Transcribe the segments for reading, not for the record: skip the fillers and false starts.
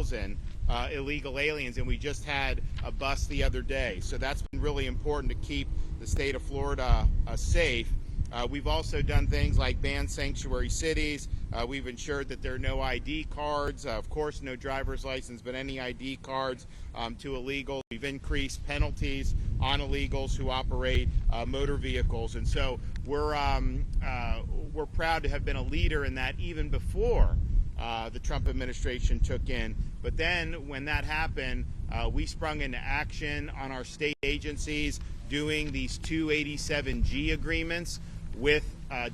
2,000 illegal aliens, and we just had a bust the other day. So that's been really important to keep the state of Florida safe. We've also done things like ban sanctuary cities. We've ensured that there are no ID cards, of course no driver's license, but any ID cards to illegals. We've increased penalties on illegals who operate motor vehicles, and so we're proud to have been a leader in that even before the Trump administration took in. But then when that happened, we sprung into action on our state agencies doing these 287G agreements with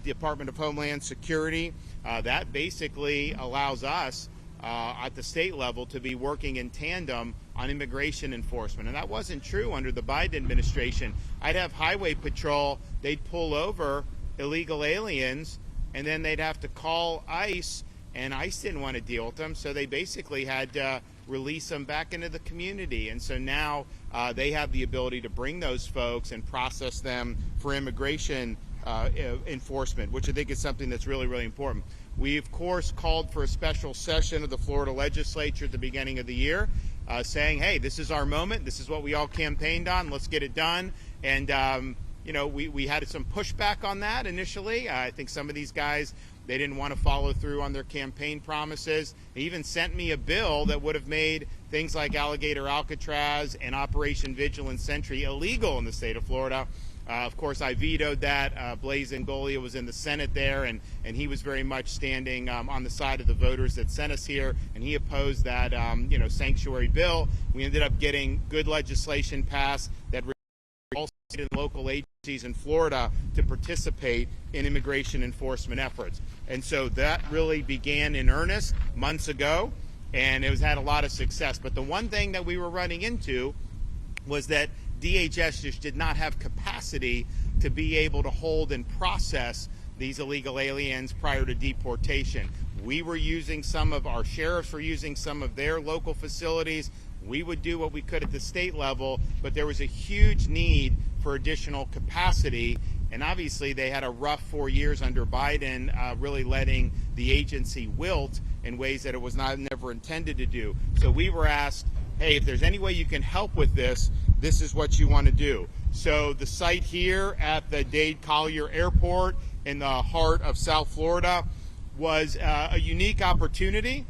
Department of Homeland Security. That basically allows us at the state level to be working in tandem on immigration enforcement. And that wasn't true under the Biden administration. I'd have Highway Patrol, they'd pull over illegal aliens, and then they'd have to call ICE, and ICE didn't want to deal with them, so they basically had to release them back into the community. And so now they have the ability to bring those folks and process them for immigration enforcement, which I think is something that's really, really important. We, of course, called for a special session of the Florida legislature at the beginning of the year, saying, hey, this is our moment. This is what we all campaigned on. Let's get it done. And, you know, we had some pushback on that initially. I think some of these guys, they didn't want to follow through on their campaign promises. They even sent me a bill that would have made things like Alligator Alcatraz and Operation Vigilant Sentry illegal in the state of Florida. Of course, I vetoed that. Blaise Ngolia was in the Senate there, and he was very much standing on the side of the voters that sent us here, and he opposed that sanctuary bill. We ended up getting good legislation passed that all state and local agencies in Florida to participate in immigration enforcement efforts. And so that really began in earnest months ago, and it has had a lot of success. But the one thing that we were running into was that DHS just did not have capacity to be able to hold and process these illegal aliens prior to deportation. We were using some of our sheriffs were using some of their local facilities. We would do what we could at the state level, but there was a huge need for additional capacity. And obviously they had a rough 4 years under Biden, really letting the agency wilt in ways that it was never intended to do. So we were asked, hey, if there's any way you can help with this, this is what you want to do. So the site here at the Dade-Collier Airport in the heart of South Florida was a unique opportunity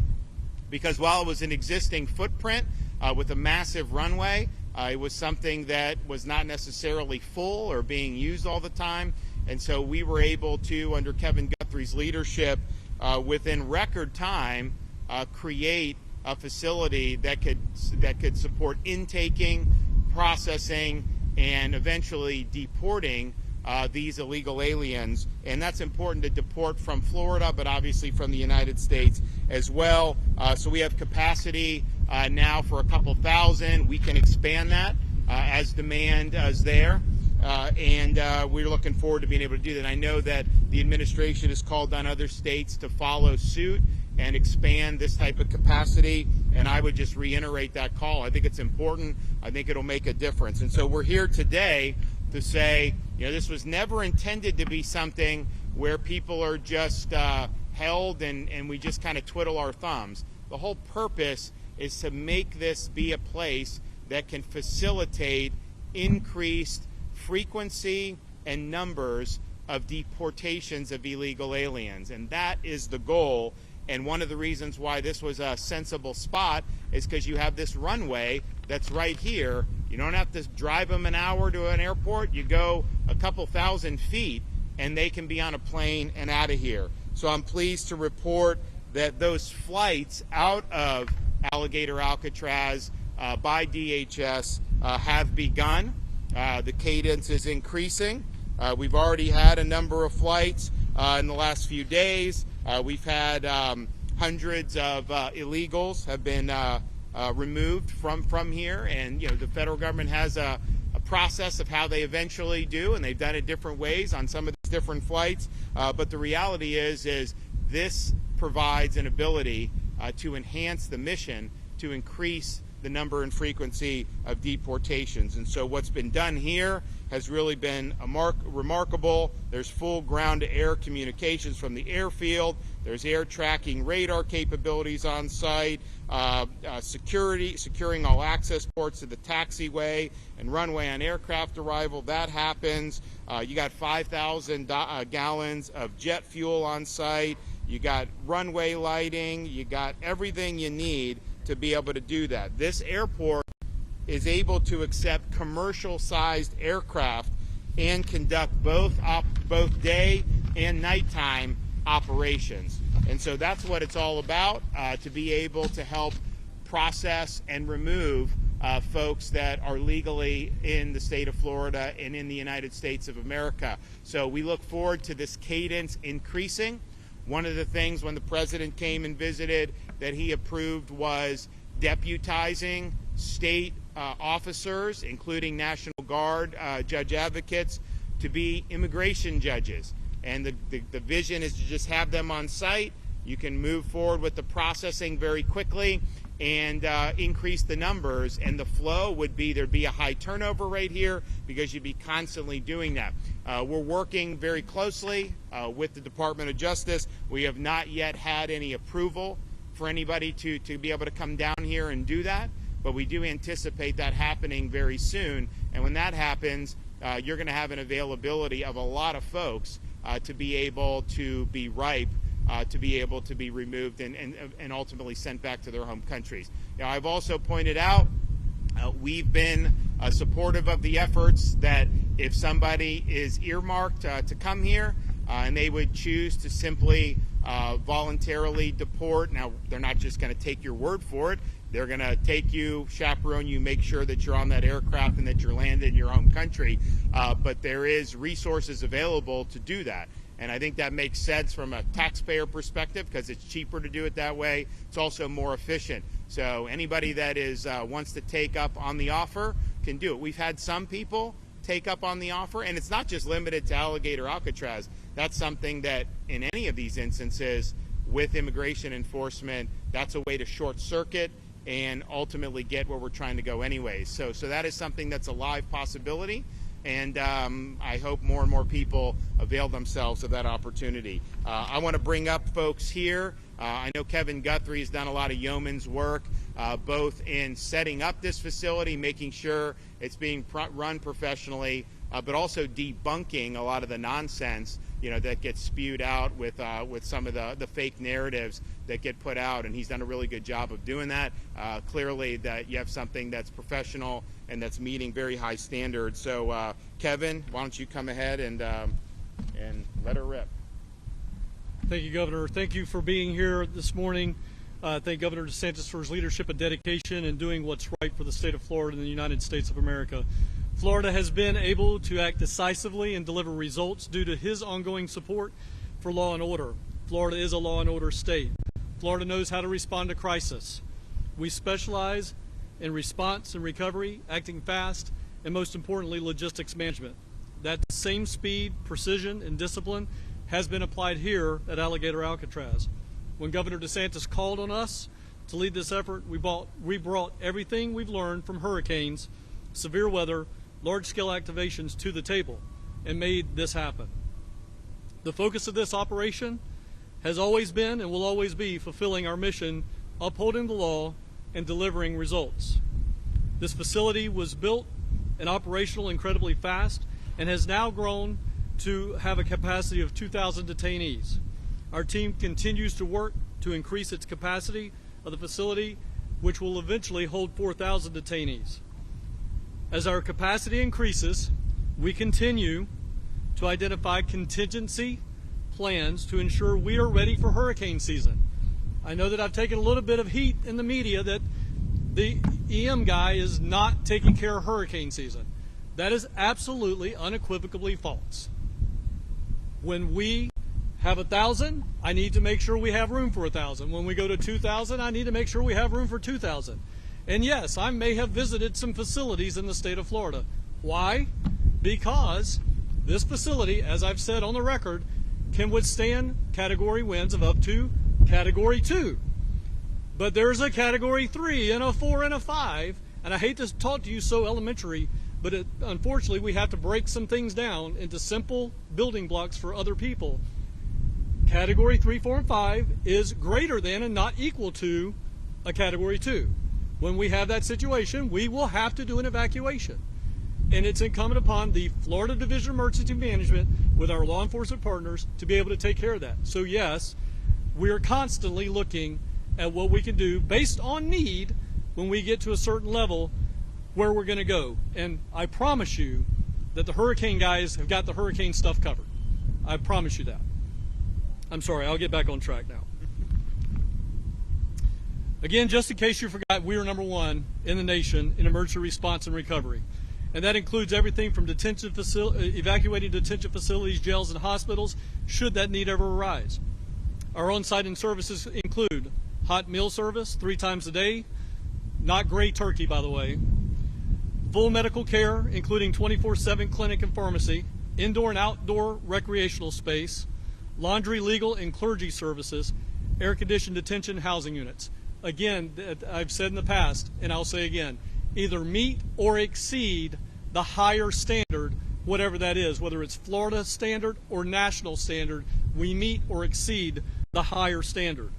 because while it was an existing footprint with a massive runway, it was something that was not necessarily full or being used all the time. And so we were able to, under Kevin Guthrie's leadership, within record time, create a facility that could support intaking, processing, and eventually deporting these illegal aliens. And that's important to deport from Florida, but obviously from the United States as well. So we have capacity now for a couple thousand. We can expand that as demand is there. And we're looking forward to being able to do that. I know that the administration has called on other states to follow suit and expand this type of capacity, and I would just reiterate that call. I think it's important. I think it'll make a difference. And so we're here today to say, you know, this was never intended to be something where people are just held and we just kind of twiddle our thumbs. The whole purpose is to make this be a place that can facilitate increased frequency and numbers of deportations of illegal aliens, and that is the goal. And one of the reasons why this was a sensible spot is because you have this runway that's right here. You don't have to drive them an hour to an airport. You go a couple thousand feet and they can be on a plane and out of here. So I'm pleased to report that those flights out of Alligator Alcatraz by DHS have begun. The cadence is increasing. We've already had a number of flights in the last few days. We've had hundreds of illegals have been removed from here, and you know the federal government has a process of how they eventually do, and they've done it different ways on some of these different flights. But the reality is this provides an ability to enhance the mission to increase the number and frequency of deportations. And so what's been done here has really been remarkable. There's full ground-to-air communications from the airfield There's air tracking radar capabilities on site, securing all access ports to the taxiway and runway on aircraft arrival. That happens. You got 5,000 gallons of jet fuel on site. You got runway lighting. You got everything you need to be able to do that. This airport is able to accept commercial-sized aircraft and conduct both day and nighttime operations. And so that's what it's all about, to be able to help process and remove folks that are legally in the state of Florida and in the United States of America. So we look forward to this cadence increasing. One of the things when the president came and visited that he approved was deputizing state officers, including National Guard judge advocates, to be immigration judges. And the vision is to just have them on site. You can move forward with the processing very quickly and increase the numbers. And the flow would be there'd be a high turnover rate here because you'd be constantly doing that. We're working very closely with the Department of Justice. We have not yet had any approval for anybody to be able to come down here and do that. But we do anticipate that happening very soon. And when that happens, you're going to have an availability of a lot of folks to be able to be ripe, to be able to be removed and ultimately sent back to their home countries. Now, I've also pointed out we've been supportive of the efforts that if somebody is earmarked to come here and they would choose to simply voluntarily deport. Now, they're not just going to take your word for it. They're going to take you, chaperone you, make sure that you're on that aircraft and that you're landed in your home country. But there is resources available to do that. And I think that makes sense from a taxpayer perspective because it's cheaper to do it that way. It's also more efficient. So anybody that wants to take up on the offer can do it. We've had some people take up on the offer, and it's not just limited to Alligator Alcatraz. That's something that in any of these instances with immigration enforcement, that's a way to short circuit and ultimately get where we're trying to go anyways. So that is something that's a live possibility, and I hope more and more people avail themselves of that opportunity. I want to bring up folks here. I know Kevin Guthrie has done a lot of yeoman's work, both in setting up this facility, making sure it's being run professionally, but also debunking a lot of the nonsense that gets spewed out with some of the fake narratives that get put out, and he's done a really good job of doing that. Clearly that you have something that's professional and that's meeting very high standards. So Kevin, why don't you come ahead and let her rip. Thank you, Governor. Thank you for being here this morning. Thank Governor DeSantis for his leadership and dedication in doing what's right for the state of Florida and the United States of America. Florida has been able to act decisively and deliver results due to his ongoing support for law and order. Florida is a law and order state. Florida knows how to respond to crisis. We specialize in response and recovery, acting fast, and most importantly, logistics management. That same speed, precision, and discipline has been applied here at Alligator Alcatraz. When Governor DeSantis called on us to lead this effort, we brought everything we've learned from hurricanes, severe weather, large-scale activations to the table and made this happen. The focus of this operation has always been and will always be fulfilling our mission, upholding the law, and delivering results. This facility was built and operational incredibly fast and has now grown to have a capacity of 2,000 detainees. Our team continues to work to increase its capacity of the facility, which will eventually hold 4,000 detainees. As our capacity increases, we continue to identify contingency plans to ensure we are ready for hurricane season. I know that I've taken a little bit of heat in the media that the EM guy is not taking care of hurricane season. That is absolutely unequivocally false. When we have 1,000, I need to make sure we have room for 1,000. When we go to 2,000, I need to make sure we have room for 2,000. And yes, I may have visited some facilities in the state of Florida. Why? Because this facility, as I've said on the record, can withstand category winds of up to category 2. But there's a category 3 and a 4 and a 5. And I hate to talk to you so elementary, but unfortunately we have to break some things down into simple building blocks for other people. Category 3, 4, and 5 is greater than and not equal to a Category 2. When we have that situation, we will have to do an evacuation. And it's incumbent upon the Florida Division of Emergency Management with our law enforcement partners to be able to take care of that. So yes, we're constantly looking at what we can do based on need when we get to a certain level where we're going to go. And I promise you that the hurricane guys have got the hurricane stuff covered. I promise you that. I'm sorry, I'll get back on track now. Again, just in case you forgot, we are number 1 in the nation in emergency response and recovery. And that includes everything from evacuating detention facilities, jails, and hospitals, should that need ever arise. Our on-site and services include hot meal service 3 times a day, not gray turkey, by the way, full medical care, including 24/7 clinic and pharmacy, indoor and outdoor recreational space, laundry, legal, and clergy services, air-conditioned detention housing units. Again, I've said in the past, and I'll say again, either meet or exceed the higher standard, whatever that is, whether it's Florida standard or national standard, we meet or exceed the higher standard.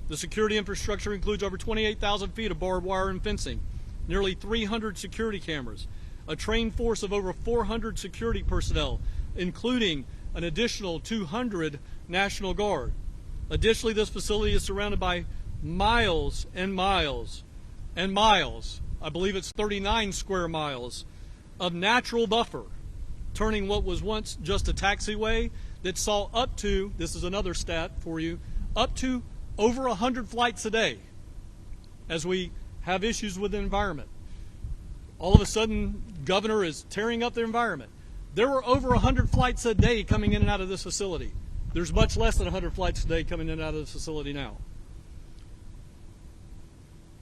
The security infrastructure includes over 28,000 feet of barbed wire and fencing, nearly 300 security cameras, a trained force of over 400 security personnel, including an additional 200 National Guard. Additionally, this facility is surrounded by miles and miles and miles, I believe it's 39 square miles, of natural buffer, turning what was once just a taxiway that saw up to, this is another stat for you, up to over 100 flights a day as we have issues with the environment. All of a sudden, governor is tearing up the environment. There were over 100 flights a day coming in and out of this facility. There's much less than 100 flights a day coming in and out of this facility now.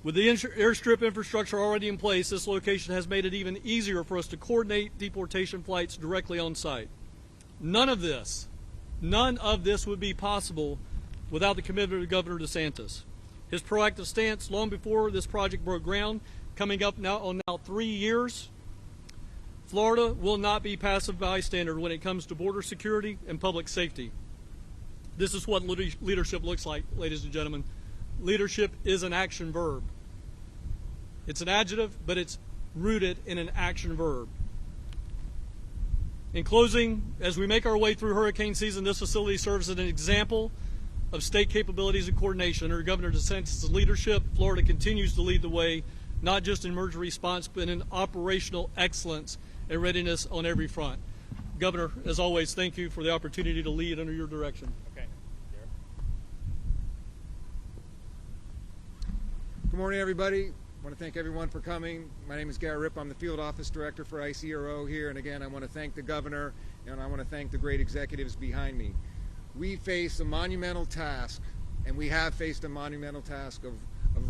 With the airstrip infrastructure already in place, this location has made it even easier for us to coordinate deportation flights directly on site. None of this would be possible without the commitment of Governor DeSantis. His proactive stance long before this project broke ground, coming up now on 3 years, Florida will not be passive bystander when it comes to border security and public safety. This is what leadership looks like, ladies and gentlemen. Leadership is an action verb. It's an adjective, but it's rooted in an action verb. In closing, as we make our way through hurricane season, this facility serves as an example of state capabilities and coordination. Under Governor DeSantis' leadership, Florida continues to lead the way, not just in emergency response, but in operational excellence and readiness on every front. Governor, as always, thank you for the opportunity to lead under your direction. Okay. Good morning, everybody. I want to thank everyone for coming. My name is Gary Ripp. I'm the Field Office Director for ICRO here. And again, I want to thank the Governor, and I want to thank the great executives behind me. We face a monumental task, and we have faced a monumental task of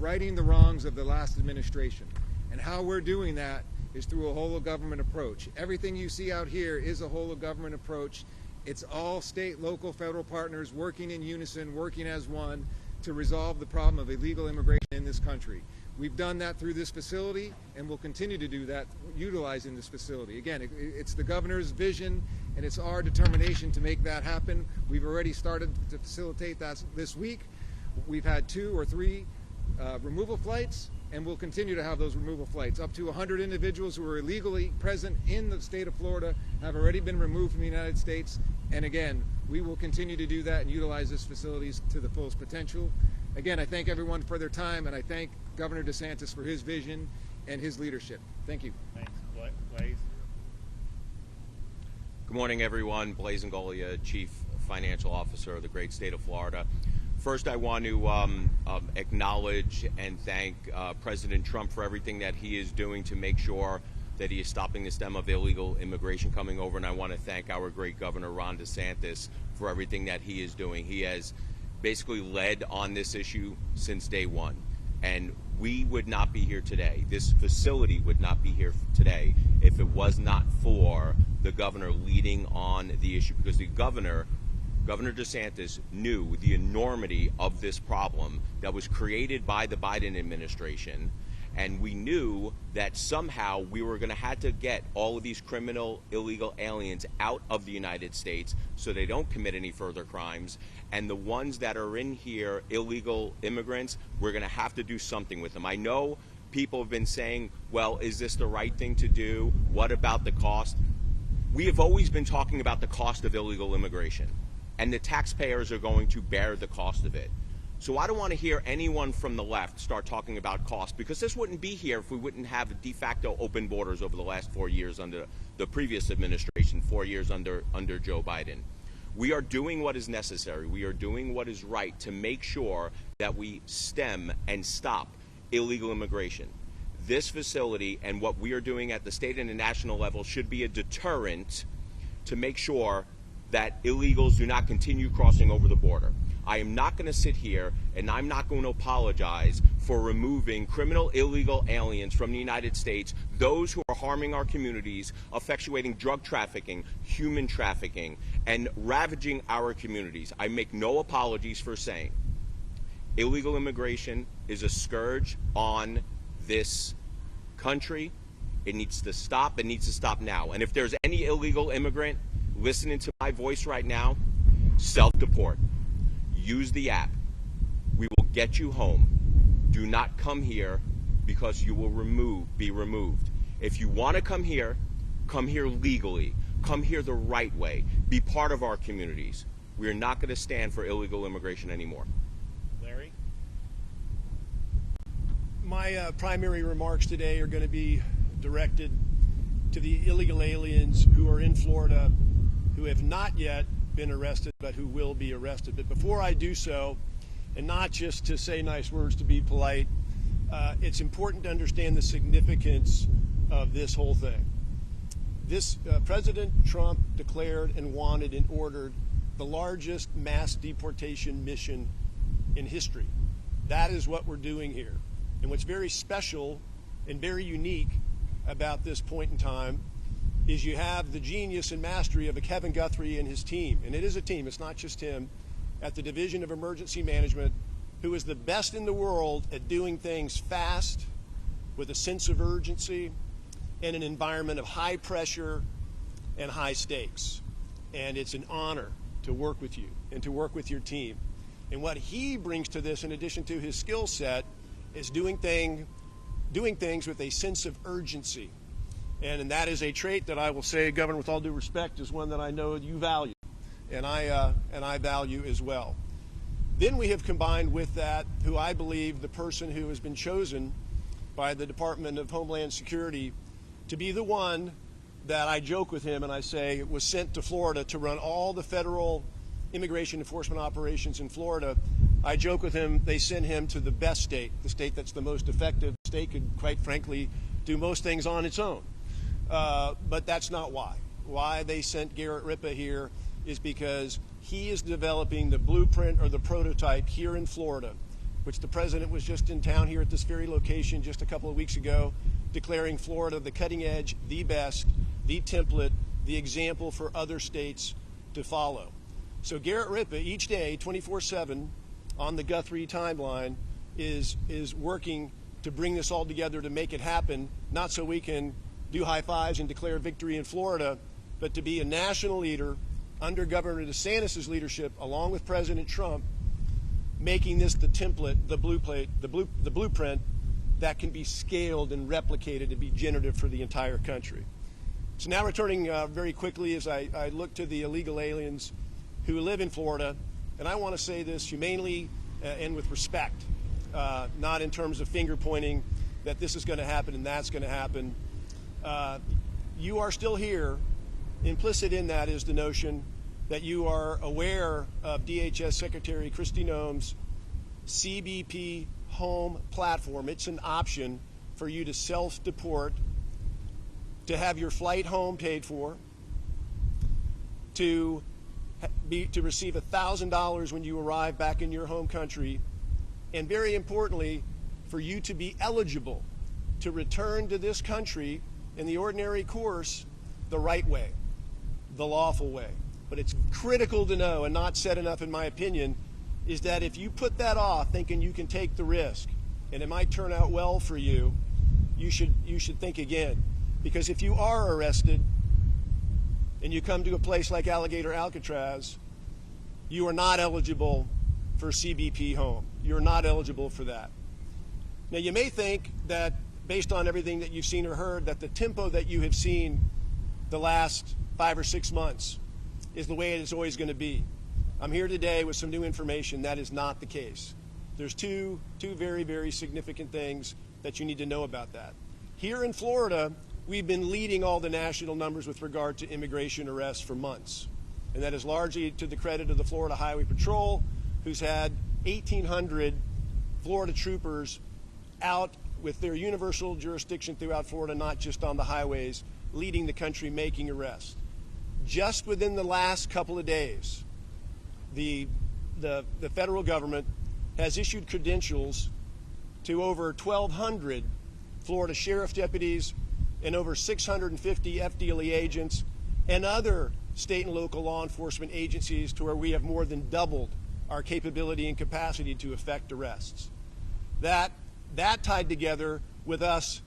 righting the wrongs of the last administration. And how we're doing that is through a whole-of-government approach. Everything you see out here is a whole-of-government approach. It's all state, local, federal partners working in unison, working as one, to resolve the problem of illegal immigration in this country. We've done that through this facility, and we'll continue to do that utilizing this facility. Again, it's the governor's vision, and it's our determination to make that happen. We've already started to facilitate that this week. We've had 2 or 3 removal flights, and we'll continue to have those removal flights. Up to 100 individuals who are illegally present in the state of Florida have already been removed from the United States. And again, we will continue to do that and utilize this facilities to the fullest potential. Again, I thank everyone for their time, and I thank Governor DeSantis for his vision and his leadership. Thank you. Thanks. Blaze. Good morning, everyone. Blaze Golia, Chief Financial Officer of the great state of Florida. First, I want to acknowledge and thank President Trump for everything that he is doing to make sure that he is stopping the stem of illegal immigration coming over. And I want to thank our great Governor Ron DeSantis for everything that he is doing. He has basically led on this issue since day one. And we would not be here today. This facility would not be here today if it was not for the governor leading on the issue, because the Governor DeSantis knew the enormity of this problem that was created by the Biden administration, And we knew that somehow we were going to have to get all of these criminal illegal aliens out of the United States so they don't commit any further crimes. And the ones that are in here, illegal immigrants, we're going to have to do something with them. I know people have been saying, well, is this the right thing to do? What about the cost? We have always been talking about the cost of illegal immigration, and the taxpayers are going to bear the cost of it. So I don't want to hear anyone from the left start talking about cost, because this wouldn't be here if we wouldn't have de facto open borders over the last 4 years under the previous administration, 4 years under Joe Biden. We are doing what is necessary. We are doing what is right to make sure that we stem and stop illegal immigration. This facility and what we are doing at the state and the national level should be a deterrent to make sure that illegals do not continue crossing over the border. I am not going to sit here and I'm not going to apologize for removing criminal illegal aliens from the United States, those who are harming our communities, effectuating drug trafficking, human trafficking, and ravaging our communities. I make no apologies for saying illegal immigration is a scourge on this country. It needs to stop. It needs to stop now. And if there's any illegal immigrant listening to my voice right now, self-deport. Use the app. We will get you home. Do not come here because you will be removed. If you want to come here legally. Come here the right way. Be part of our communities. We are not going to stand for illegal immigration anymore. Larry? My primary remarks today are going to be directed to the illegal aliens who are in Florida who have not yet been arrested but who will be arrested. But before I do so, and not just to say nice words to be polite, it's important to understand the significance of this whole thing. President Trump declared and wanted and ordered the largest mass deportation mission in history. That is what we're doing here. And what's very special and very unique about this point in time is you have the genius and mastery of a Kevin Guthrie and his team, and it is a team, it's not just him, at the Division of Emergency Management, who is the best in the world at doing things fast, with a sense of urgency, in an environment of high pressure and high stakes. And it's an honor to work with you and to work with your team. And what he brings to this, in addition to his skill set, is doing things with a sense of urgency. And that is a trait that I will say, Governor, with all due respect, is one that I know you value, and I value as well. Then we have combined with that, who I believe the person who has been chosen by the Department of Homeland Security to be the one that I joke with him and I say was sent to Florida to run all the federal immigration enforcement operations in Florida. I joke with him, they sent him to the best state, the state that's the most effective. The state could, quite frankly, do most things on its own. But that's not why. Why they sent Garrett Ripa here is because he is developing the blueprint or the prototype here in Florida, which the president was just in town here at this very location just a couple of weeks ago, declaring Florida the cutting edge, the best, the template, the example for other states to follow. So Garrett Ripa each day, 24/7, on the Guthrie timeline, is working to bring this all together to make it happen, not so we can do high fives and declare victory in Florida, but to be a national leader under Governor DeSantis' leadership, along with President Trump, making this the template, the blueprint that can be scaled and replicated and be generative for the entire country. So now returning very quickly as I look to the illegal aliens who live in Florida, and I want to say this humanely and with respect, not in terms of finger pointing that this is going to happen and that's going to happen. You are still here. Implicit in that is the notion that you are aware of DHS Secretary Kristi Noem's CBP home platform. It's an option for you to self-deport, to have your flight home paid for, to receive $1,000 when you arrive back in your home country, and very importantly, for you to be eligible to return to this country in the ordinary course the right way, the lawful way. But it's critical to know, and not said enough in my opinion, is that if you put that off thinking you can take the risk and it might turn out well for you, you should think again. Because if you are arrested and you come to a place like Alligator Alcatraz, you are not eligible for CBP home. You're not eligible for that. Now, you may think that, based on everything that you've seen or heard, that the tempo that you have seen the last 5 or 6 months is the way it is always going to be. I'm here today with some new information. That is not the case. There's two very, very significant things that you need to know about that. Here in Florida, we've been leading all the national numbers with regard to immigration arrests for months. And that is largely to the credit of the Florida Highway Patrol, who's had 1,800 Florida troopers out with their universal jurisdiction throughout Florida, not just on the highways, leading the country, making arrests. Just within the last couple of days, the federal government has issued credentials to over 1,200 Florida sheriff deputies and over 650 FDLE agents and other state and local law enforcement agencies, to where we have more than doubled our capability and capacity to effect arrests. That tied together with us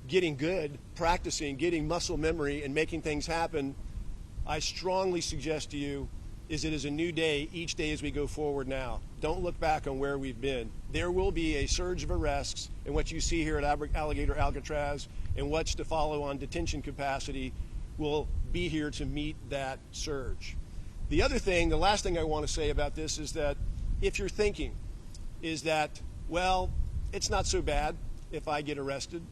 getting good, practicing, getting muscle memory, and making things happen, I strongly suggest to you, is it is a new day each day as we go forward now. Don't look back on where we've been. There will be a surge of arrests, and what you see here at Alligator Alcatraz and what's to follow on detention capacity will be here to meet that surge. The other thing, the last thing I want to say about this is that if you're thinking is that, well, it's not so bad if I get arrested,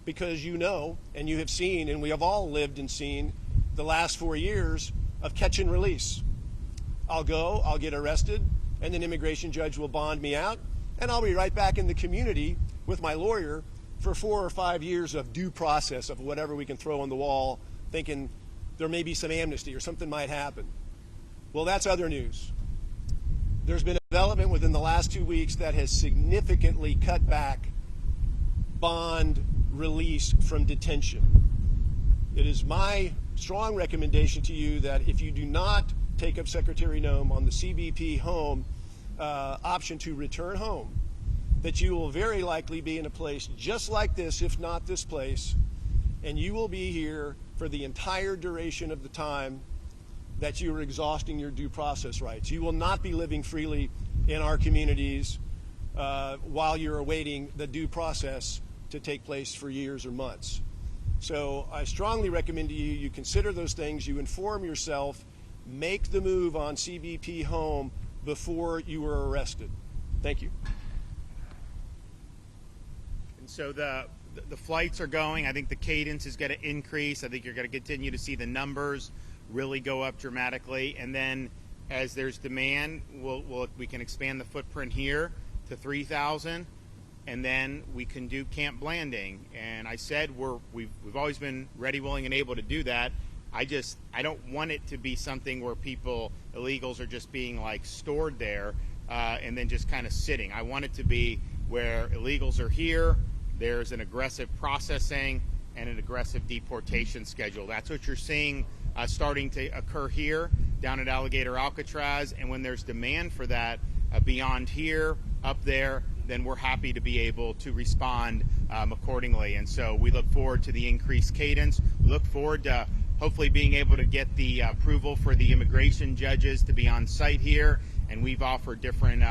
because you know, and you have seen, and we have all lived and seen the last 4 years of catch and release. I'll go, I'll get arrested, and an immigration judge will bond me out, and I'll be right back in the community with my lawyer for 4 or 5 years of due process of whatever we can throw on the wall, thinking there may be some amnesty or something might happen. Well, that's other news. There's been a development within the last 2 weeks that has significantly cut back bond release from detention. It is my strong recommendation to you that if you do not take up Secretary Noem on the CBP home option to return home, that you will very likely be in a place just like this, if not this place, and you will be here for the entire duration of the time that you are exhausting your due process rights. You will not be living freely in our communities while you're awaiting the due process to take place for years or months. So I strongly recommend to you, you consider those things, you inform yourself, make the move on CBP home before you are arrested. Thank you. And so the flights are going. I think the cadence is going to increase. I think you're going to continue to see the numbers really go up dramatically. And then as there's demand, we can expand the footprint here to 3,000. And then we can do Camp Blanding. And I said we've always been ready, willing, and able to do that. I don't want it to be something where illegals are just being like stored there and then just kind of sitting. I want it to be where illegals are here, there's an aggressive processing and an aggressive deportation schedule. That's what you're seeing starting to occur here down at Alligator Alcatraz. And when there's demand for that beyond here, up there, then we're happy to be able to respond accordingly. And so we look forward to the increased cadence. We look forward to hopefully being able to get the approval for the immigration judges to be on site here. And we've offered different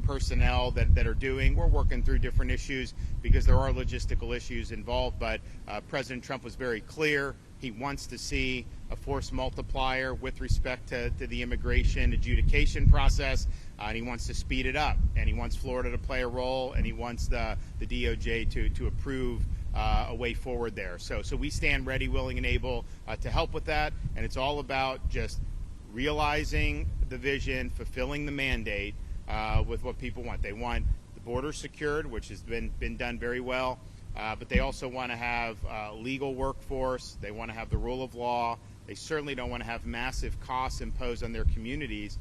personnel that are doing. We're working through different issues because there are logistical issues involved. But President Trump was very clear. He wants to see a force multiplier with respect to the immigration adjudication process, and he wants to speed it up, and he wants Florida to play a role, and he wants the DOJ to approve a way forward there. So we stand ready, willing, and able to help with that, and it's all about just realizing the vision, fulfilling the mandate with what people want. They want the border secured, which has been done very well. But they also want to have legal workforce. They want to have the rule of law. They certainly don't want to have massive costs imposed on their communities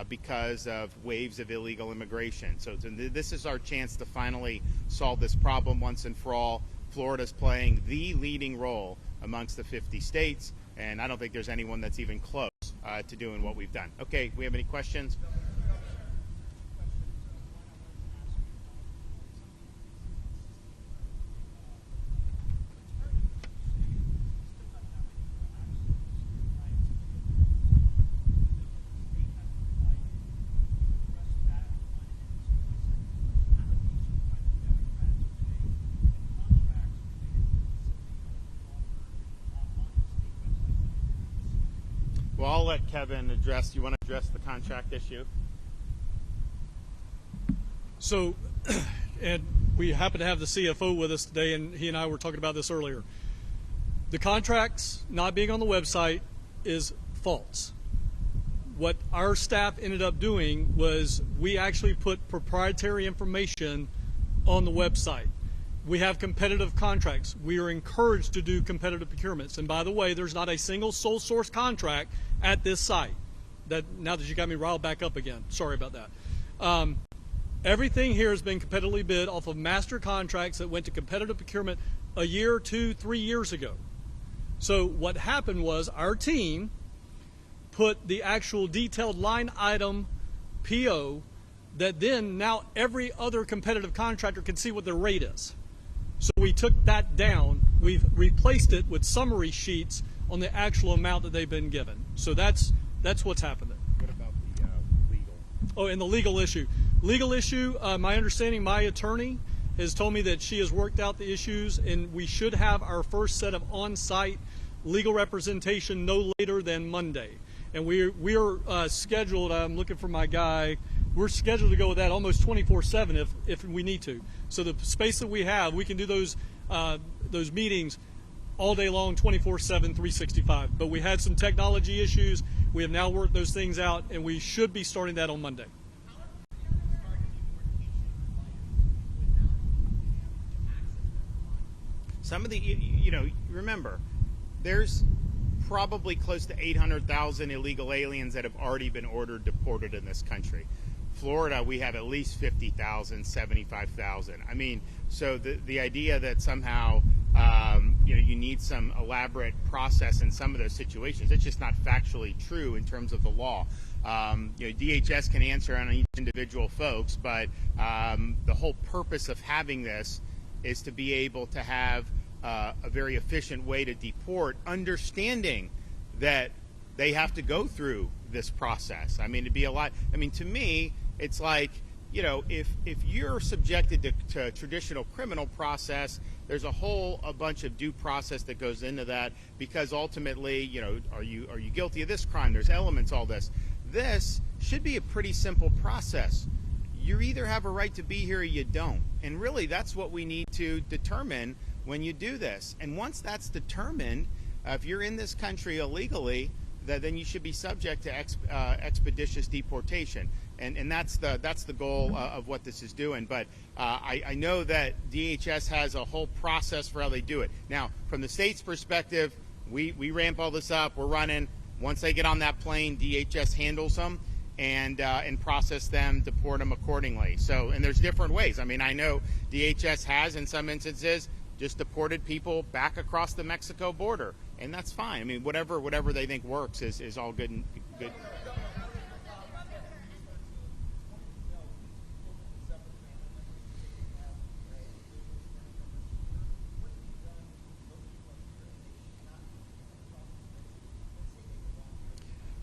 because of waves of illegal immigration. So this is our chance to finally solve this problem once and for all. Florida's playing the leading role amongst the 50 states, and I don't think there's anyone that's even close to doing what we've done. Okay, we have any questions? Well, I'll let Kevin address. You want to address the contract issue? So, and we happen to have the CFO with us today, and he and I were talking about this earlier. The contracts not being on the website is false. What our staff ended up doing was we actually put proprietary information on the website. We have competitive contracts. We are encouraged to do competitive procurements. And by the way, there's not a single sole source contract at this site. Now that you got me riled back up again, sorry about that. Everything here has been competitively bid off of master contracts that went to competitive procurement a year, 2, 3 years ago. So what happened was our team put the actual detailed line item PO that then now every other competitive contractor can see what their rate is. So we took that down. We've replaced it with summary sheets on the actual amount that they've been given. So that's what's happened there. What about the legal? Oh, and the legal issue. Legal issue, my understanding, my attorney has told me that she has worked out the issues, and we should have our first set of on-site legal representation no later than Monday. And we are scheduled, I'm looking for my guy, we're scheduled to go with that almost 24/7 if we need to. So the space that we have, we can do those meetings all day long, 24/7, 365. But we had some technology issues. We have now worked those things out, and we should be starting that on Monday. Some of the, remember, there's probably close to 800,000 illegal aliens that have already been ordered deported in this country. Florida, we have at least 50,000, 75,000. I mean, so the idea that somehow, you need some elaborate process in some of those situations, it's just not factually true in terms of the law. DHS can answer on each individual folks, but the whole purpose of having this is to be able to have a very efficient way to deport, understanding that they have to go through this process. I mean, to me, it's like, if you're subjected to traditional criminal process, there's a bunch of due process that goes into that, because ultimately, are you guilty of this crime? There's elements, all this. This should be a pretty simple process. You either have a right to be here or you don't. And really, that's what we need to determine when you do this. And once that's determined, if you're in this country illegally, then you should be subject to expeditious deportation. And that's the goal of what this is doing. But I know that DHS has a whole process for how they do it. Now, from the state's perspective, we ramp all this up. We're running. Once they get on that plane, DHS handles them and process them, deport them accordingly. So, and there's different ways. I mean, I know DHS has, in some instances, just deported people back across the Mexico border, and that's fine. I mean, whatever they think works is all good and good.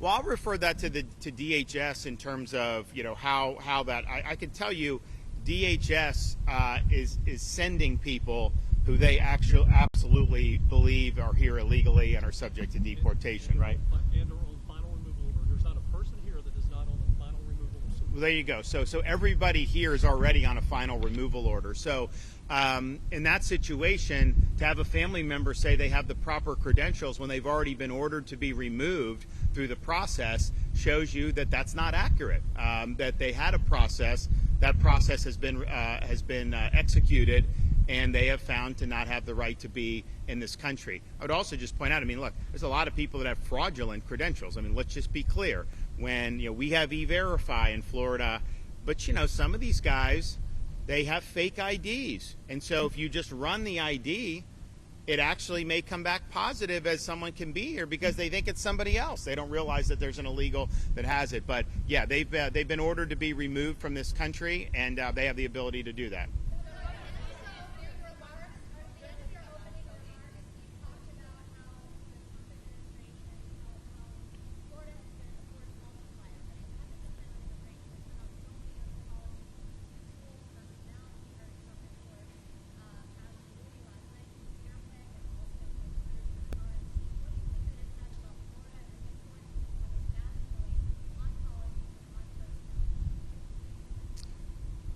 Well, I'll refer that to DHS in terms of how that. I can tell you, DHS is sending people who they absolutely believe are here illegally and are subject to deportation, right? And are on final removal order. There's not a person here that is not on a final removal order. Well, there you go. So everybody here is already on a final removal order. So in that situation, to have a family member say they have the proper credentials when they've already been ordered to be removed through the process shows you that that's not accurate. That they had a process. That process has been executed, and they have found to not have the right to be in this country. I would also just point out, look, there's a lot of people that have fraudulent credentials. Let's just be clear. When we have E-Verify in Florida, but some of these guys, they have fake IDs, and so if you just run the ID, it actually may come back positive as someone can be here because they think it's somebody else. They don't realize that there's an illegal that has it. But yeah, they've been ordered to be removed from this country, and they have the ability to do that.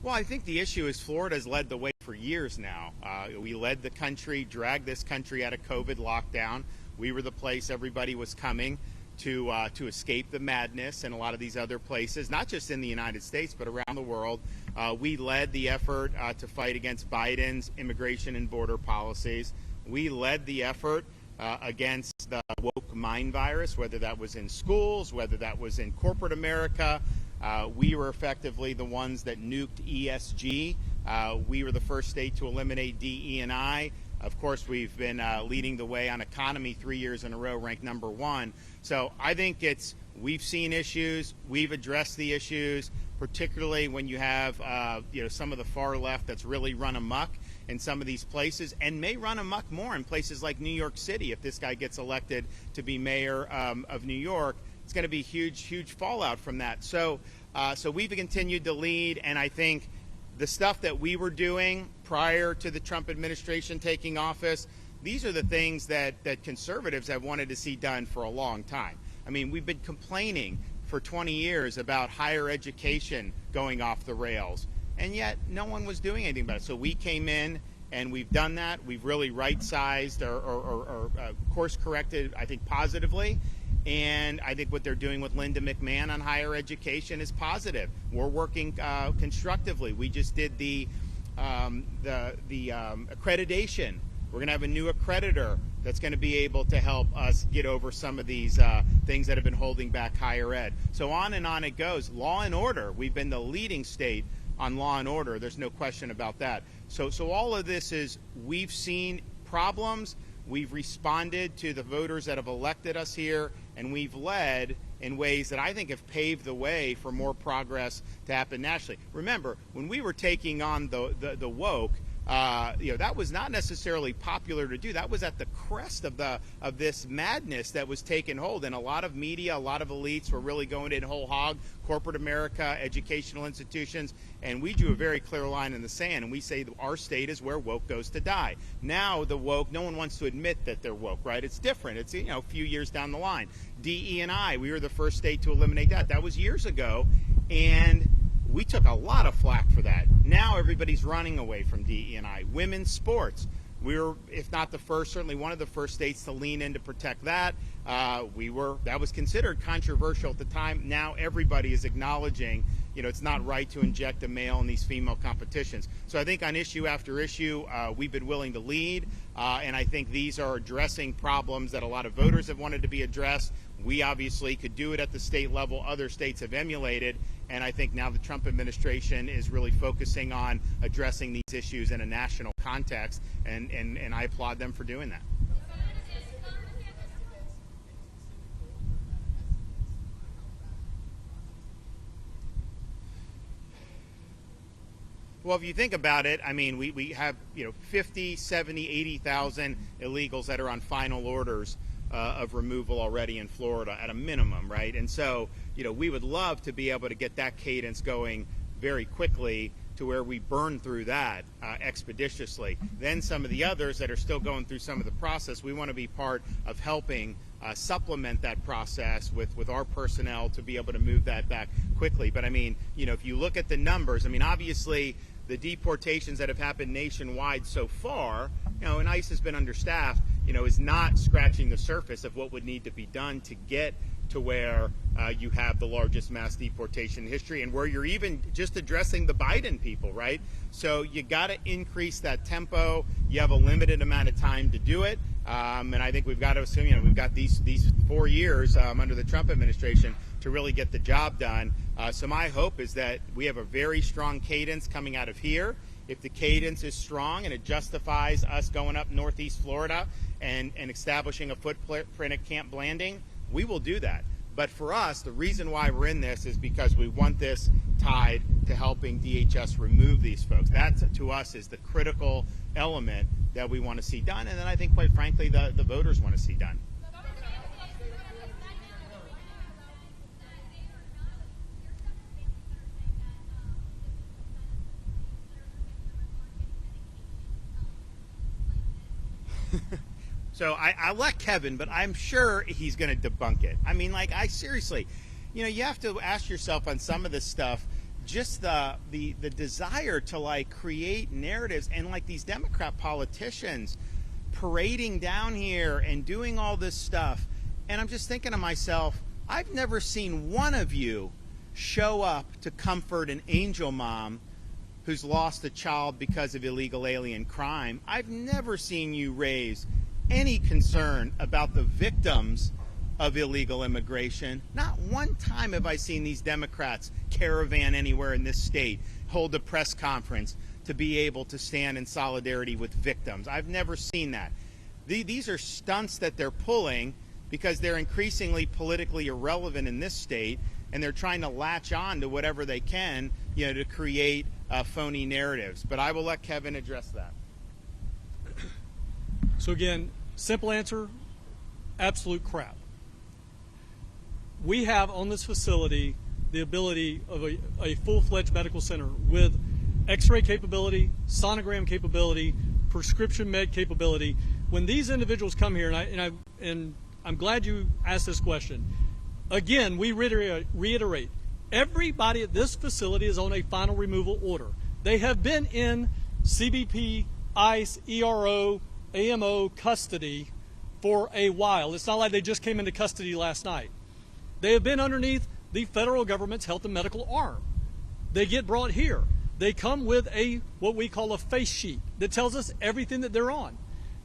Well, I think the issue is Florida's led the way for years now. We led the country, dragged this country out of COVID lockdown. We were the place everybody was coming to escape the madness in a lot of these other places, not just in the United States, but around the world. We led the effort to fight against Biden's immigration and border policies. We led the effort against the woke mind virus, whether that was in schools, whether that was in corporate America. We were effectively the ones that nuked ESG. We were the first state to eliminate DE&I. Of course, we've been leading the way on economy 3 years in a row, ranked #1. So I think we've seen issues, we've addressed the issues, particularly when you have some of the far left that's really run amok in some of these places, and may run amok more in places like New York City. If this guy gets elected to be mayor of New York, it's going to be huge fallout from that. So we've continued to lead, and I think the stuff that we were doing prior to the Trump administration taking office, these are the things that conservatives have wanted to see done for a long time. I mean, we've been complaining for 20 years about higher education going off the rails, and yet no one was doing anything about it. So we came in and we've done that. We've really right-sized or course-corrected, I think, positively. And I think what they're doing with Linda McMahon on higher education is positive. We're working constructively. We just did the accreditation. We're going to have a new accreditor that's going to be able to help us get over some of these things that have been holding back higher ed. So on and on it goes. Law and order. We've been the leading state on law and order. There's no question about that. So all of this is, we've seen problems. We've responded to the voters that have elected us here, and we've led in ways that I think have paved the way for more progress to happen nationally. Remember, when we were taking on the woke, that was not necessarily popular to do. That was at the crest of this madness that was taking hold, and a lot of media, a lot of elites were really going in whole hog, corporate America, educational institutions, and we drew a very clear line in the sand, and we say our state is where woke goes to die. Now the woke, no one wants to admit that they're woke, right? It's different. It's a few years down the line. DE&I, we were the first state to eliminate that. That was years ago, and we took a lot of flack for that. Now everybody's running away from DE&I. Women's sports, we were, if not the first, certainly one of the first states to lean in to protect that. That was considered controversial at the time. Now everybody is acknowledging, it's not right to inject a male in these female competitions. So I think on issue after issue, we've been willing to lead, and I think these are addressing problems that a lot of voters have wanted to be addressed. We obviously could do it at the state level. Other states have emulated, and I think now the Trump administration is really focusing on addressing these issues in a national context, and I applaud them for doing that. Well, if you think about it, I mean, we have 50, 70, 80,000 illegals that are on final orders of removal already in Florida at a minimum, right? And so, we would love to be able to get that cadence going very quickly to where we burn through that expeditiously. Then some of the others that are still going through some of the process, we want to be part of helping supplement that process with our personnel to be able to move that back quickly. But I mean, if you look at the numbers, I mean, obviously the deportations that have happened nationwide so far, and ICE has been understaffed, is not scratching the surface of what would need to be done to get to where you have the largest mass deportation in history, and where you're even just addressing the Biden people, right? So you got to increase that tempo. You have a limited amount of time to do it, and I think we've got to assume, we've got these 4 years under the Trump administration to really get the job done. So my hope is that we have a very strong cadence coming out of here. If the cadence is strong and it justifies us going up Northeast Florida and establishing a footprint at Camp Blanding, we will do that. But for us, the reason why we're in this is because we want this tied to helping DHS remove these folks. That, to us, is the critical element that we want to see done, and then I think, quite frankly, the voters want to see done. So I let Kevin, but I'm sure he's going to debunk it. I mean, seriously, you have to ask yourself on some of this stuff, just the desire to like create narratives, and like these Democrat politicians parading down here and doing all this stuff. And I'm just thinking to myself, I've never seen one of you show up to comfort an angel mom who's lost a child because of illegal alien crime. I've never seen you raise any concern about the victims of illegal immigration. Not one time have I seen these Democrats caravan anywhere in this state, hold a press conference to be able to stand in solidarity with victims. I've never seen that. These are stunts that they're pulling because they're increasingly politically irrelevant in this state, and they're trying to latch on to whatever they can, to create phony narratives. But I will let Kevin address that. So again, simple answer, absolute crap. We have on this facility the ability of a full-fledged medical center with x-ray capability, sonogram capability, prescription med capability. When these individuals come here, and I'm glad you asked this question. Again, we reiterate, everybody at this facility is on a final removal order. They have been in CBP, ICE, ERO, AMO custody for a while. It's not like they just came into custody last night. They have been underneath the federal government's health and medical arm. They get brought here. They come with what we call a face sheet that tells us everything that they're on.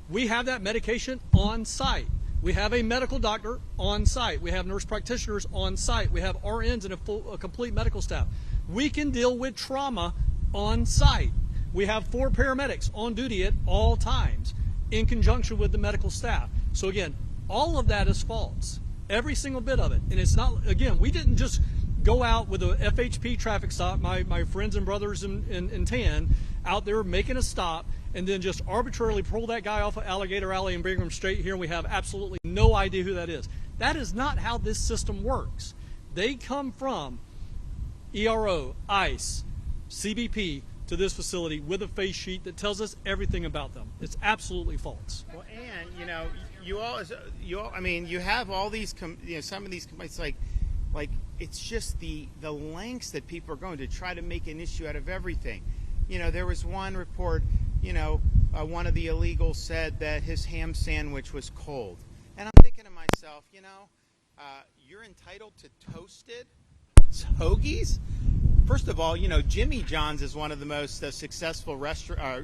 We have that medication on site. We have a medical doctor on site. We have nurse practitioners on site. We have RNs and a complete medical staff. We can deal with trauma on site. We have 4 paramedics on duty at all times in conjunction with the medical staff. So again, all of that is false. Every single bit of it. And it's not, again, we didn't just go out with a FHP traffic stop, my friends and brothers in tan, out there making a stop, and then just arbitrarily pull that guy off of Alligator Alley and bring him straight here, and we have absolutely no idea who that is. That is not how this system works. They come from ERO, ICE, CBP to this facility with a face sheet that tells us everything about them. It's absolutely false. Well, and you have all these, some of these complaints, like it's just the lengths that people are going to try to make an issue out of everything. There was one report, one of the illegals said that his ham sandwich was cold. And I'm thinking to myself, you're entitled to toasted hoagies? First of all, Jimmy John's is one of the most successful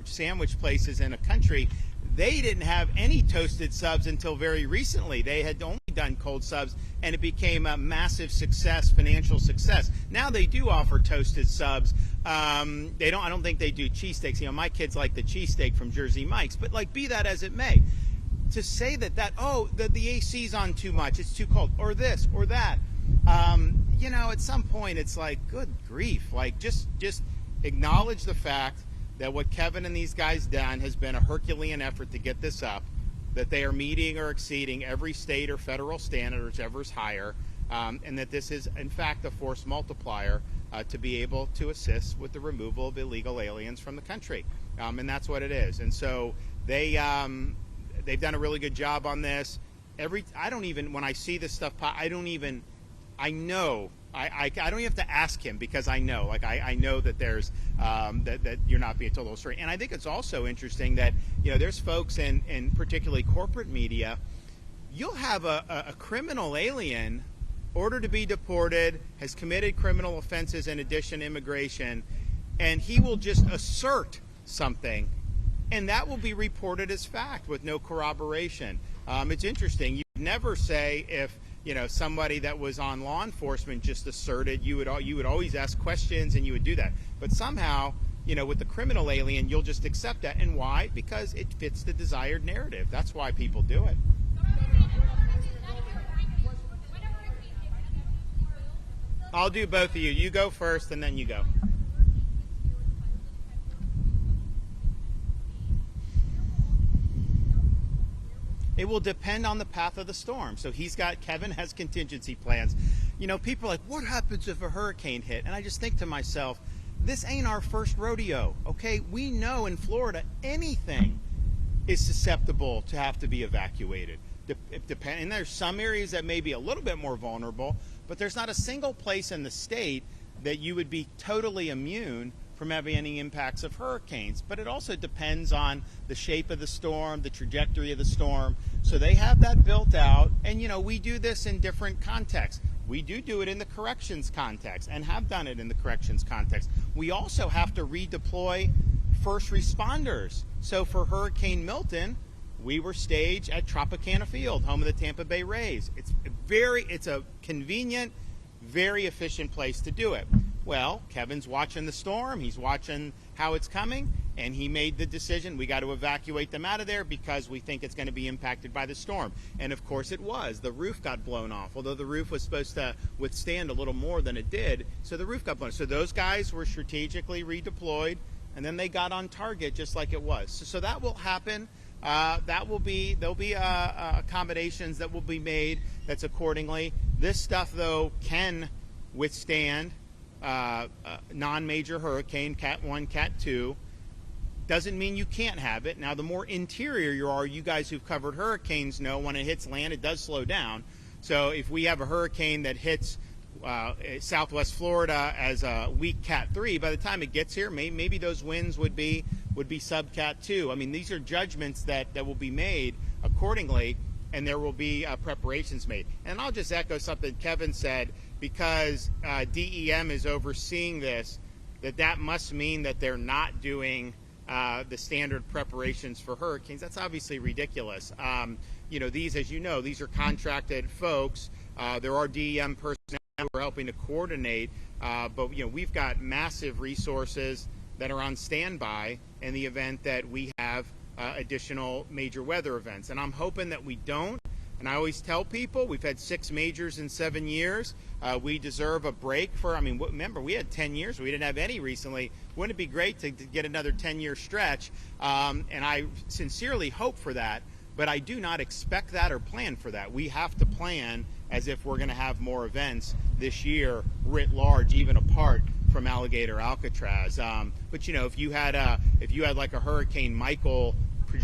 sandwich places in the country. They didn't have any toasted subs until very recently. They had only done cold subs, and it became a massive success, financial success. Now they do offer toasted subs. I don't think they do cheesesteaks. My kids like the cheesesteak from Jersey Mike's, but be that as it may, to say that the AC's on too much, it's too cold, or this or that, at some point it's like, good grief, just acknowledge the fact that what Kevin and these guys done has been a Herculean effort to get this up, that they are meeting or exceeding every state or federal standard, whichever's higher, and that this is, in fact, a force multiplier to be able to assist with the removal of illegal aliens from the country. And that's what it is. And so they've done a really good job on this. When I see this stuff, I don't even have to ask him, because I know, I know that there's that you're not being told the whole story. And I think it's also interesting that there's folks in particularly corporate media. You'll have a criminal alien ordered to be deported, has committed criminal offenses in addition to immigration, and he will just assert something, and that will be reported as fact with no corroboration. It's interesting. You'd never say if somebody that was on law enforcement just asserted. You would always ask questions, and you would do that. But somehow, with the criminal alien, you'll just accept that. And why? Because it fits the desired narrative. That's why people do it. I'll do both of you. You go first, and then you go. It will depend on the path of the storm. So Kevin has contingency plans. People are like, what happens if a hurricane hit? And I just think to myself, this ain't our first rodeo, okay? We know in Florida anything is susceptible to have to be evacuated. And there's some areas that may be a little bit more vulnerable, but there's not a single place in the state that you would be totally immune from having any impacts of hurricanes, but it also depends on the shape of the storm, the trajectory of the storm. So they have that built out, and we do this in different contexts. We do it in the corrections context and have done it in the corrections context. We also have to redeploy first responders. So for Hurricane Milton, we were staged at Tropicana Field, home of the Tampa Bay Rays. It's a convenient, very efficient place to do it. Well, Kevin's watching the storm, he's watching how it's coming, and he made the decision we got to evacuate them out of there because we think it's going to be impacted by the storm. And of course it was. The roof got blown off, although the roof was supposed to withstand a little more than it did, so the roof got blown. So those guys were strategically redeployed, and then they got on target just like it was. So that will happen. There'll be accommodations that will be made that's accordingly. This stuff, though, can withstand non-major hurricane, Cat 1, Cat 2. Doesn't mean you can't have it. Now, the more interior you are, you guys who've covered hurricanes know when it hits land, it does slow down. So if we have a hurricane that hits Southwest Florida as a weak Cat 3, by the time it gets here, maybe those winds would be sub Cat 2. I mean, these are judgments that will be made accordingly, and there will be preparations made. And I'll just echo something Kevin said, because DEM is overseeing this, that must mean that they're not doing the standard preparations for hurricanes. That's obviously ridiculous. These, as you know, these are contracted folks. There are DEM personnel who are helping to coordinate, but we've got massive resources that are on standby in the event that we have additional major weather events. And I'm hoping that we don't. And I always tell people we've had 6 majors in 7 years. We deserve a break remember, we had 10 years. We didn't have any recently. Wouldn't it be great to get another 10-year stretch? And I sincerely hope for that, but I do not expect that or plan for that. We have to plan as if we're going to have more events this year writ large, even apart from Alligator Alcatraz. But if you had like a Hurricane Michael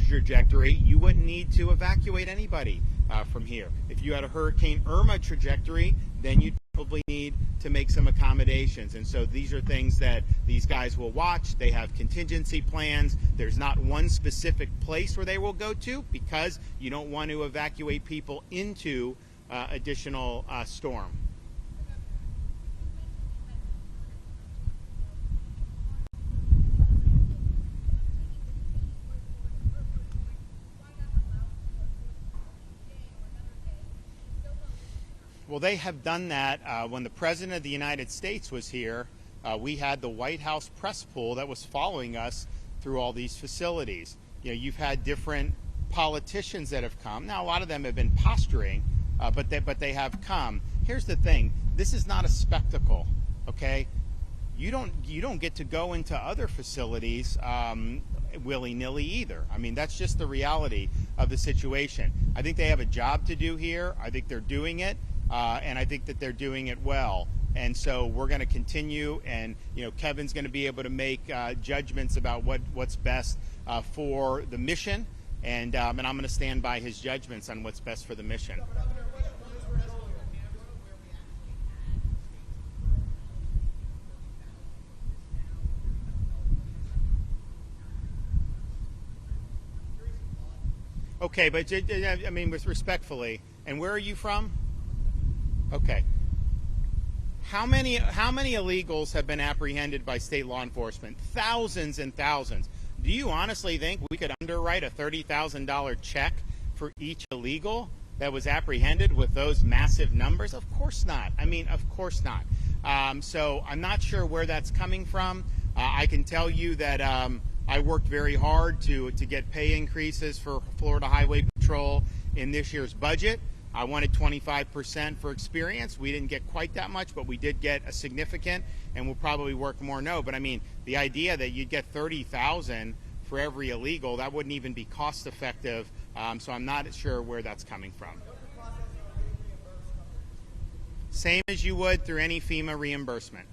trajectory, you wouldn't need to evacuate anybody from here. If you had a Hurricane Irma trajectory, then you'd probably need to make some accommodations. And so these are things that these guys will watch. They have contingency plans. There's not one specific place where they will go to, because you don't want to evacuate people into additional storm. Well, they have done that. When the President of the United States was here, we had the White House press pool that was following us through all these facilities. You've had different politicians that have come. Now, a lot of them have been posturing, but they have come. Here's the thing: this is not a spectacle, okay? You don't get to go into other facilities willy-nilly either. I mean, that's just the reality of the situation. I think they have a job to do here. I think they're doing it. And I think that they're doing it well. And so we're going to continue, and Kevin's going to be able to make judgments about what's best for the mission, and I'm going to stand by his judgments on what's best for the mission. Okay, but respectfully, and where are you from? Okay. How many illegals have been apprehended by state law enforcement? Thousands and thousands. Do you honestly think we could underwrite a $30,000 check for each illegal that was apprehended with those massive numbers? Of course not. Of course not. So I'm not sure where that's coming from. I can tell you that I worked very hard to get pay increases for Florida Highway Patrol in this year's budget. I wanted 25% for experience. We didn't get quite that much, but we did get a significant, and we'll probably work more. No, but the idea that you'd get $30,000 for every illegal, that wouldn't even be cost effective. So I'm not sure where that's coming from. Same as you would through any FEMA reimbursement.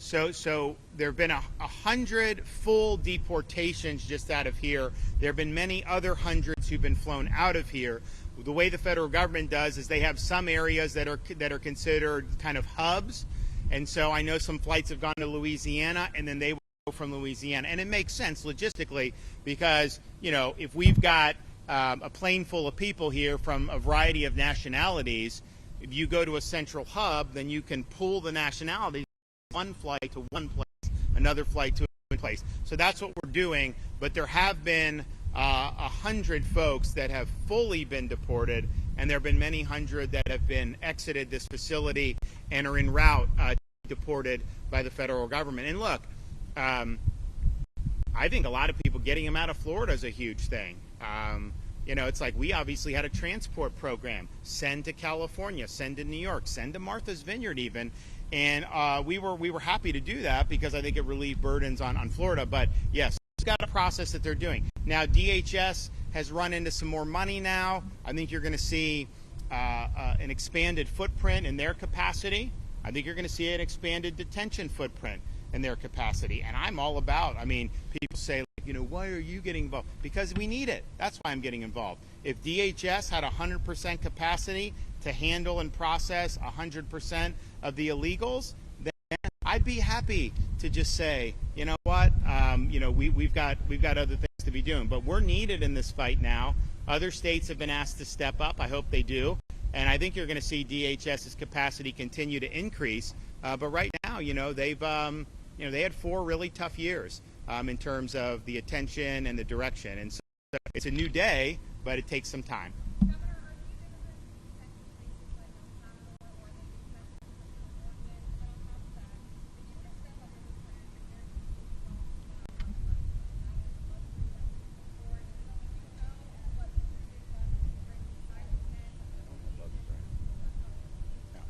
So there have been 100 full deportations just out of here. There have been many other hundreds who've been flown out of here. the way the federal government does is they have some areas that are considered kind of hubs. And so I know some flights have gone to Louisiana, and then they will go from Louisiana. And it makes sense logistically because, if we've got a plane full of people here from a variety of nationalities, if you go to a central hub, then you can pool the nationalities, one flight to one place, another flight to another place. So that's what we're doing. But there have been 100 folks that have fully been deported, and there have been many hundred that have been exited this facility and are en route to be deported by the federal government. And look, I think a lot of people getting them out of Florida is a huge thing. It's like we obviously had a transport program, send to California, send to New York, send to Martha's Vineyard even. And we were happy to do that because I think it relieved burdens on Florida. But yes, it's got a process that they're doing. Now, DHS has run into some more money now. I think you're going to see an expanded footprint in their capacity. I think you're going to see an expanded detention footprint in their capacity. And I'm all about, people say, why are you getting involved? Because we need it. That's why I'm getting involved. If DHS had 100% capacity to handle and process 100% of the illegals, then I'd be happy to just say, you know what, we've got other things to be doing. But we're needed in this fight now. Other states have been asked to step up. I hope they do. And I think you're going to see DHS's capacity continue to increase. But right now, they've they had 4 really tough years in terms of the attention and the direction. And so it's a new day, but it takes some time.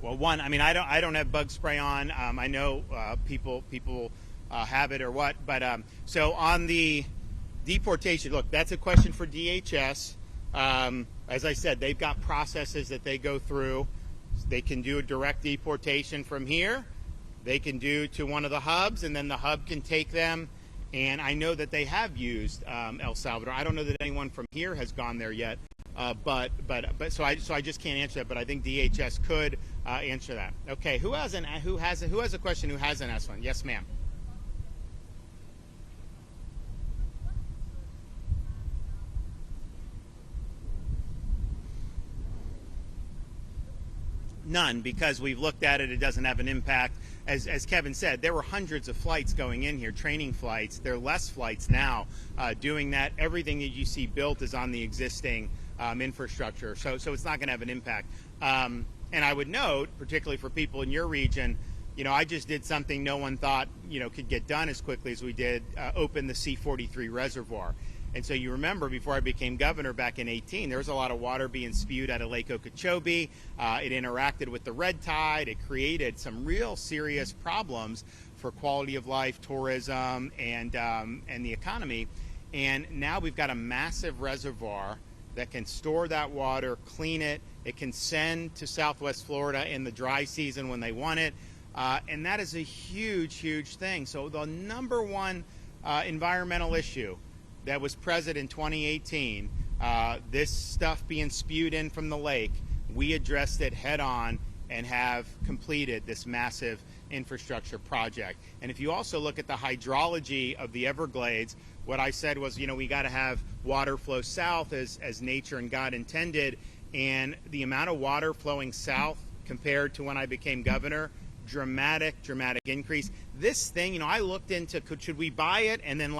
Well, one, I don't have bug spray on. I know people have it or what, but so on the deportation, look, that's a question for DHS. As I said, they've got processes that they go through. They can do a direct deportation from here. They can do to one of the hubs, and then the hub can take them. And I know that they have used El Salvador. I don't know that anyone from here has gone there yet. But so I just can't answer that. But I think DHS could answer that. Okay, who has a question? Who hasn't asked one? Yes, ma'am. None, because we've looked at it. It doesn't have an impact. As Kevin said, there were hundreds of flights going in here, training flights. There are less flights now doing that. Everything that you see built is on the existing infrastructure, so it's not going to have an impact. And I would note, particularly for people in your region, I just did something no one thought could get done as quickly as we did, open the C-43 reservoir. And so you remember before I became governor back in 2018, there was a lot of water being spewed out of Lake Okeechobee. It interacted with the red tide. It created some real serious problems for quality of life, tourism, and the economy. And now we've got a massive reservoir that can store that water, clean it. It can send to Southwest Florida in the dry season when they want it. And that is a huge, huge thing. So the number one environmental issue that was present in 2018, this stuff being spewed in from the lake, we addressed it head on and have completed this massive infrastructure project. And if you also look at the hydrology of the Everglades, what I said was, we got to have water flow south as nature and God intended. And the amount of water flowing south compared to when I became governor, dramatic increase. This thing, I looked into, should we buy it and then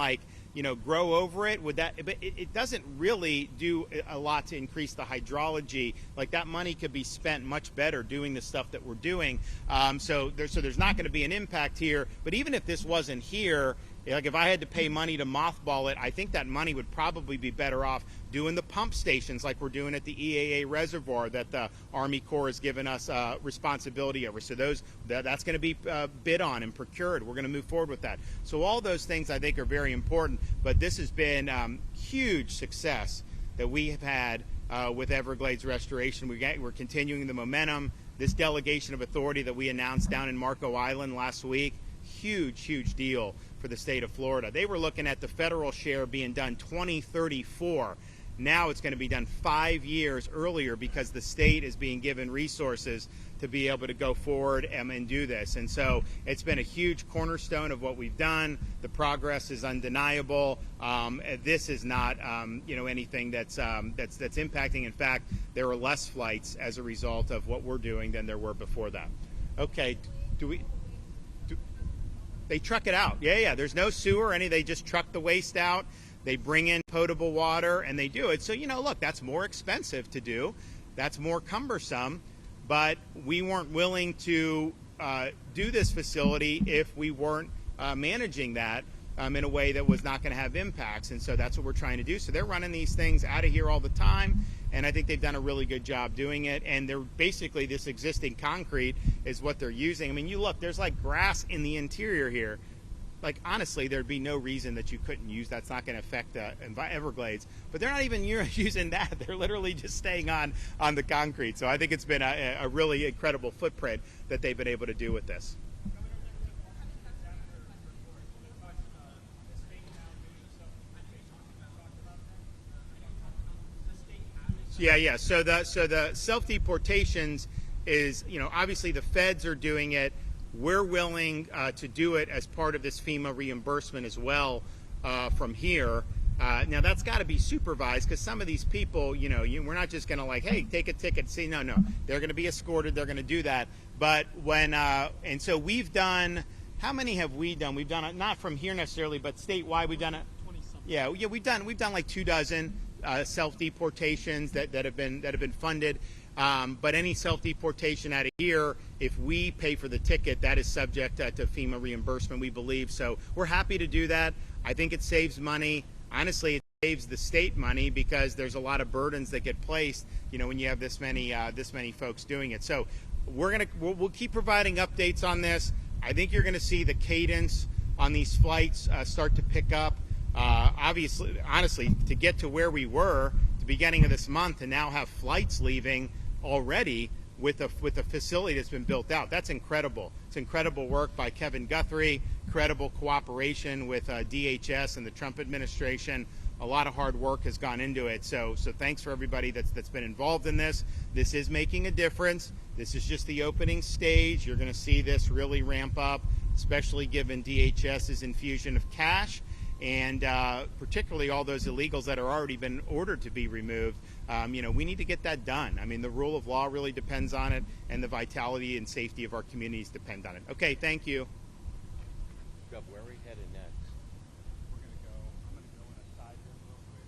grow over it? Would that? But it doesn't really do a lot to increase the hydrology. That money could be spent much better doing the stuff that we're doing. So there's not going to be an impact here. But even if this wasn't here, if I had to pay money to mothball it, I think that money would probably be better off doing the pump stations like we're doing at the EAA reservoir that the Army Corps has given us responsibility over. So that's going to be bid on and procured. We're going to move forward with that. So all those things I think are very important. But this has been huge success that we have had with Everglades restoration. We're continuing the momentum. This delegation of authority that we announced down in Marco Island last week, huge deal for the state of Florida. They were looking at the federal share being done 2034. Now it's going to be done 5 years earlier because the state is being given resources to be able to go forward and do this. And so it's been a huge cornerstone of what we've done. The progress is undeniable. This is not, anything that's impacting. In fact, there are less flights as a result of what we're doing than there were before that. Okay, they truck it out. Yeah. There's no sewer or any. They just truck the waste out. They bring in potable water and they do it. So, look, that's more expensive to do. That's more cumbersome. But we weren't willing to do this facility if we weren't managing that in a way that was not going to have impacts. And so that's what we're trying to do. So they're running these things out of here all the time. And I think they've done a really good job doing it. And they're basically, this existing concrete is what they're using. I mean, you look, there's like grass in the interior here. Like, honestly, there'd be no reason that you couldn't use that's not going to affect the Everglades. But they're not even using that. They're literally just staying on the concrete. So I think it's been a really incredible footprint that they've been able to do with this. Yeah. So the self-deportations is, obviously the feds are doing it. We're willing to do it as part of this FEMA reimbursement as well from here. Now that's got to be supervised because some of these people, we're not just going to like, hey, take a ticket. See, no, they're going to be escorted. They're going to do that. But when and so we've done. How many have we done? We've done it not from here necessarily, but statewide. We've done it. 20-something. Yeah. We've done like 24 self-deportations that have been funded. But any self-deportation out of here, if we pay for the ticket, that is subject to FEMA reimbursement, we believe. So we're happy to do that. I think it saves money. Honestly, it saves the state money because there's a lot of burdens that get placed, when you have this many folks doing it. So we'll keep providing updates on this. I think you're going to see the cadence on these flights start to pick up. Obviously, honestly, to get to where we were at the beginning of this month and now have flights leaving already with a facility that's been built out. That's incredible. It's incredible work by Kevin Guthrie, incredible cooperation with DHS and the Trump administration. A lot of hard work has gone into it. So thanks for everybody that's been involved in this. This is making a difference. This is just the opening stage. You're going to see this really ramp up, especially given DHS's infusion of cash. And particularly all those illegals that are already been ordered to be removed, we need to get that done. I mean, the rule of law really depends on it, and the vitality and safety of our communities depend on it. Okay, thank you. Gov, where are we headed next? I'm going to go in a side here real quick.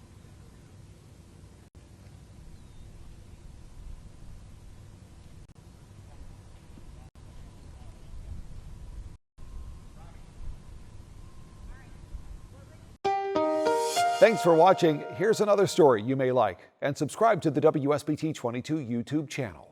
Thanks for watching. Here's another story you may like, and subscribe to the WSBT 22 YouTube channel.